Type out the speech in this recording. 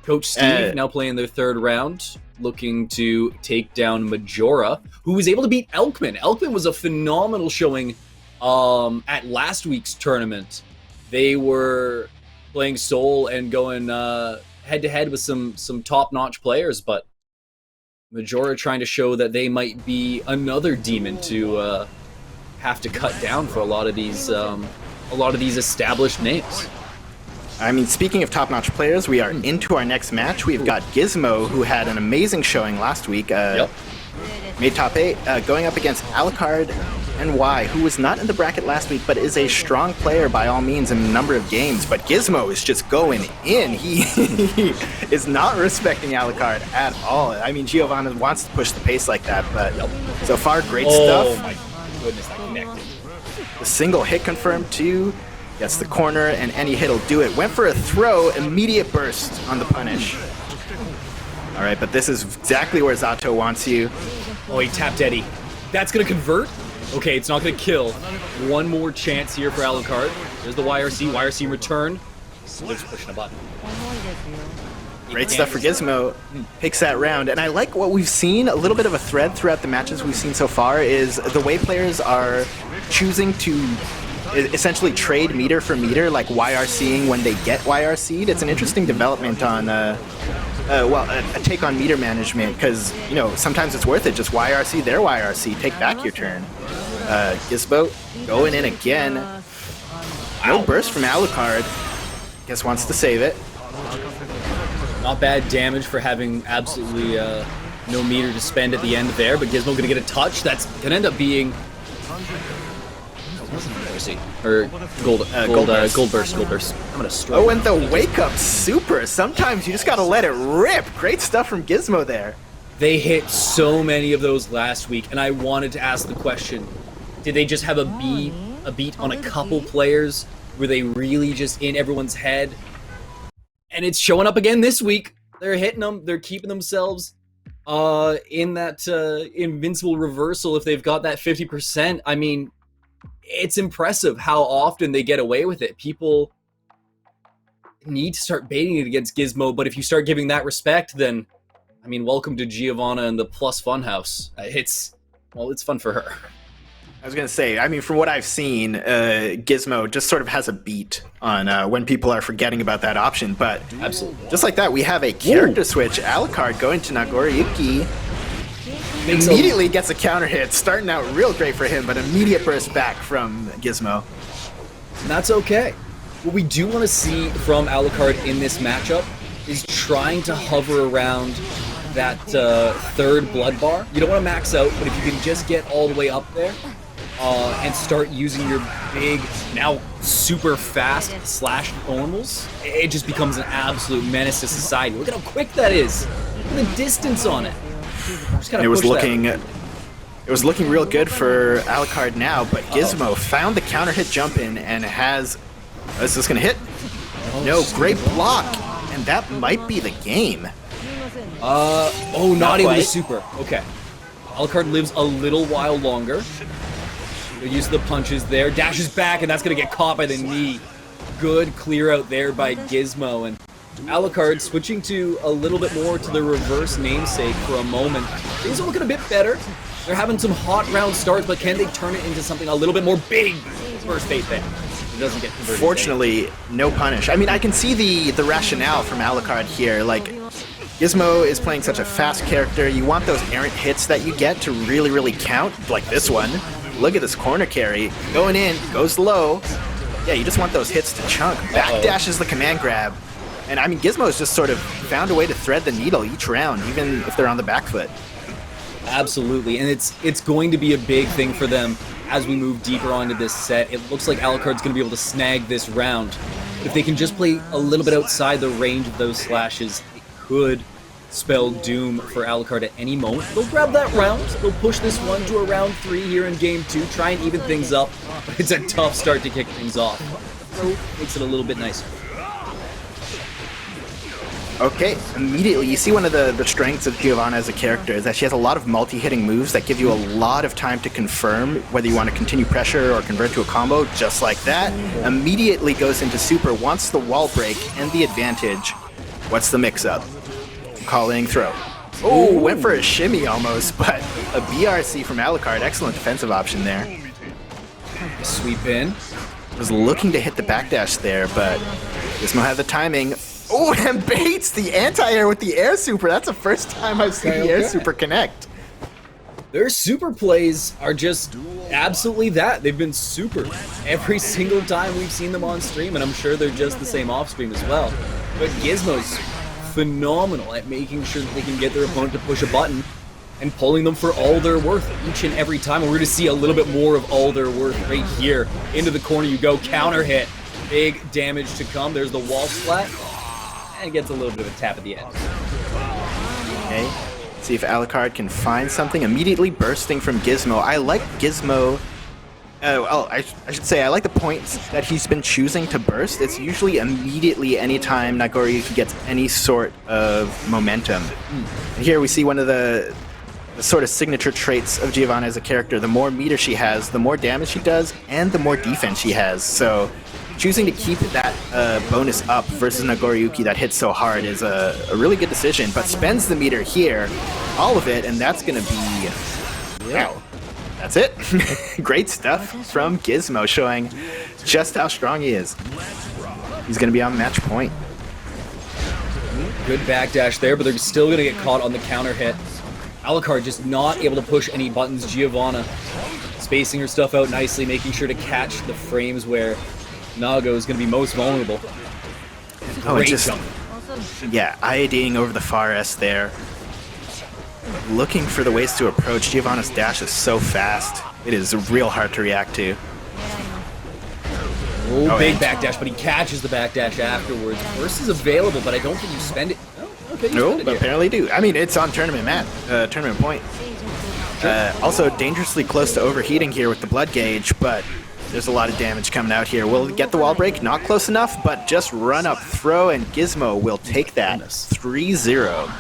Coach Steve now playing their third round, looking to take down Majora, who was able to beat Elkman. Elkman was a phenomenal showing at last week's tournament. They were playing Seoul and going head-to-head with some top-notch players, but Majora trying to show that they might be another demon to have to cut down for a lot of these established names. I mean, speaking of top-notch players, we are into our next match. We've got GIZMO, who had an amazing showing last week. Made top 8, going up against ALUKARDNY, who was not in the bracket last week, but is a strong player by all means in a number of games. But GIZMO is just going in. He is not respecting Alucard at all. I mean, Giovanna wants to push the pace like that, but so far, great stuff. Oh my goodness, that connected. The single hit confirmed too. Gets the corner, and any hit will do it. Went for a throw, immediate burst on the punish. All right, but this is exactly where Zato wants you. Oh, he tapped Eddie. That's going to convert? Okay, it's not going to kill. One more chance here for Alucard. There's the YRC. YRC return. They're just pushing a button. Great stuff for GIZMO. Takes that round. And I like what we've seen. A little bit of a thread throughout the matches we've seen so far is the way players are choosing to essentially trade meter for meter, like YRCing when they get YRC'd. It's an interesting development on, a take on meter management, because, you know, sometimes it's worth it. Just YRC their YRC, take back your turn. GIZMO going in again. No burst from Alucard. Guess wants to save it. Not bad damage for having absolutely no meter to spend at the end there, but GIZMO gonna get a touch. That's gonna end up being or gold burst. I'm gonna struggle. Oh, and the wake up super. Sometimes you just gotta let it rip. Great stuff from GIZMO there. They hit so many of those last week, and I wanted to ask the question: did they just have a beat on a couple players? Were they really just in everyone's head? And it's showing up again this week. They're hitting them. They're keeping themselves in that invincible reversal if they've got that 50%. I mean, it's impressive how often they get away with it. People need to start baiting it against GIZMO, but if you start giving that respect, then, I mean, welcome to Giovanna and the Plus Funhouse. It's fun for her. I was going to say, I mean, from what I've seen, GIZMO just sort of has a beat on when people are forgetting about that option, but absolutely, just like that, we have a character switch. Alucard going to Nagoriyuki. Immediately gets a counter hit, starting out real great for him, but immediate burst back from GIZMO. And that's okay. What we do want to see from Alucard in this matchup is trying to hover around that third blood bar. You don't want to max out, but if you can just get all the way up there and start using your big, now super fast slash normals, it just becomes an absolute menace to society. Look at how quick that is. Look at the distance on it. It was looking real good for Alucard now, but GIZMO found the counter hit jump in and has. Is this gonna hit? No, great block, and that might be the game. Not even the super. Okay, Alucard lives a little while longer. They use the punches there, dashes back, and that's gonna get caught by the knee. Good clear out there by GIZMO, and Alucard switching to a little bit more to the reverse namesake for a moment. Things are looking a bit better. They're having some hot round starts, but can they turn it into something a little bit more big? First bait there. It doesn't get converted. Fortunately, no punish. I mean, I can see the rationale from Alucard here. Like, GIZMO is playing such a fast character. You want those errant hits that you get to really, really count, like this one. Look at this corner carry. Going in, goes low. Yeah, you just want those hits to chunk. Backdashes the command grab. And I mean, GIZMO's just sort of found a way to thread the needle each round, even if they're on the back foot. Absolutely, and it's going to be a big thing for them as we move deeper onto this set. It looks like Alucard's going to be able to snag this round. If they can just play a little bit outside the range of those slashes, it could spell doom for Alucard at any moment. They'll grab that round, they'll push this one to a round 3 here in game 2, try and even things up, but it's a tough start to kick things off. So makes it a little bit nicer. Okay, immediately you see one of the strengths of Giovanna as a character is that she has a lot of multi-hitting moves that give you a lot of time to confirm whether you want to continue pressure or convert to a combo, just like that. Immediately goes into super, wants the wall break and the advantage. What's the mix-up? Calling throw. Oh, went for a shimmy almost, but a BRC from Alucard. Excellent defensive option there. Sweep in. Was looking to hit the backdash there, but GIZMO had the timing. Oh, and baits the anti-air with the air super. That's the first time I've seen the air super connect. Their super plays are just absolutely that. They've been super every single time we've seen them on stream, and I'm sure they're just the same off stream as well. But GIZMO's phenomenal at making sure that they can get their opponent to push a button and pulling them for all they're worth each and every time. And we're going to see a little bit more of all they're worth right here. Into the corner you go, counter hit. Big damage to come. There's the wall splat. And gets a little bit of a tap at the end. Okay, see if Alucard can find something. Immediately bursting from GIZMO. I like GIZMO. I should say I like the points that he's been choosing to burst. It's usually immediately anytime Nagoriyuki gets any sort of momentum. And here we see one of the sort of signature traits of Giovanna as a character. The more meter she has, the more damage she does, and the more defense she has. So choosing to keep that bonus up versus Nagoriyuki that hits so hard is a really good decision, but spends the meter here, all of it, and that's going to be... Wow. That's it. Great stuff from GIZMO, showing just how strong he is. He's going to be on match point. Good backdash there, but they're still going to get caught on the counter hit. Alucard just not able to push any buttons. Giovanna spacing her stuff out nicely, making sure to catch the frames where Nago is going to be most vulnerable. Oh, Great just jump. Yeah, IADing over the far S there. Looking for the ways to approach. Giovanna's dash is so fast. It is real hard to react to. Oh, big backdash, but he catches the backdash afterwards. Burst is available, but I don't think you spend it. Oh, okay, you No, spend it here. apparently do. I mean, it's on tournament tournament point. Also dangerously close to overheating here with the blood gauge, but there's a lot of damage coming out here. Will get the wall break? Not close enough, but just run up throw, and GIZMO will take that 3-0.